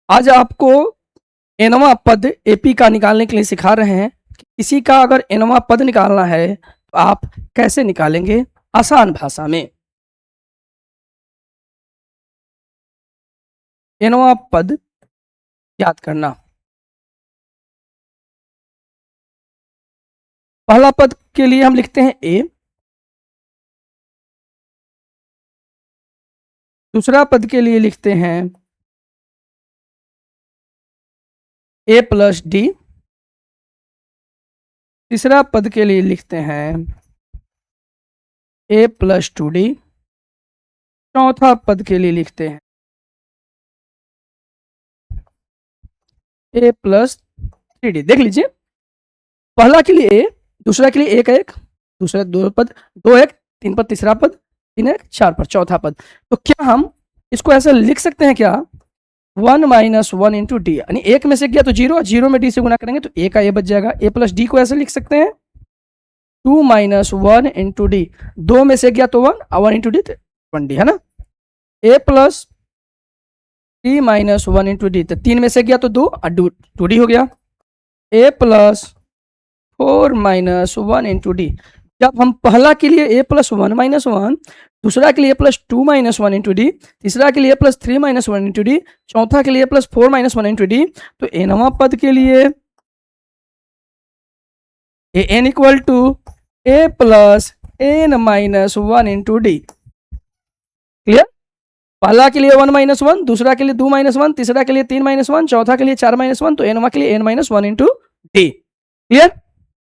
आज आपको एनवा पद एपी का निकालने के लिए सिखा रहे हैं। किसी का अगर एनवा पद निकालना है तो आप कैसे निकालेंगे आसान भाषा में। एनवा पद याद करना। पहला पद के लिए हम लिखते हैं ए, दूसरा पद के लिए लिखते हैं ए प्लस डी, तीसरा पद के लिए लिखते हैं ए प्लस टू डी, चौथा पद के लिए लिखते हैं ए प्लस थ्री डी। देख लीजिए, पहला के लिए ए, दूसरा के लिए एक एक, दूसरा दो पद, दो एक, तीन पद, तीसरा पद, तीन एक, चार पद, चौथा पद। तो क्या हम इसको ऐसे लिख सकते हैं क्या, 1 माइनस 1 इंटू डी, यानी एक में से गया तो जीरो, जीरो में डी से गुना करेंगे तो ए का ए बच जाएगा। ए प्लस डी को ऐसे लिख सकते हैं 2 माइनस 1 इंटू डी, दो में से गया तो 1 और 1 इंटू डी 1 डी, है ना। ए प्लस 3 माइनस 1 इंटू डी, तो तीन में से गया तो दो और टू डी हो गया। ए प्लस 4 माइनस 1 इंटू डी, जब हम पहला के लिए ए प्लस 1 माइनस 1, दूसरा के लिए a plus 2 minus 1 into d, तीसरा के लिए a plus 3 minus 1 into d, चौथा के लिए a plus 4 minus 1 into d, तो एनवा पद के लिए a n equal to a plus n minus 1 into D. Clear. पहला के लिए 1 माइनस 1, दूसरा के लिए 2 माइनस 1, तीसरा के लिए 3 माइनस 1, चौथा के लिए 4 माइनस 1, तो एनवा के लिए n minus 1 into D. Clear.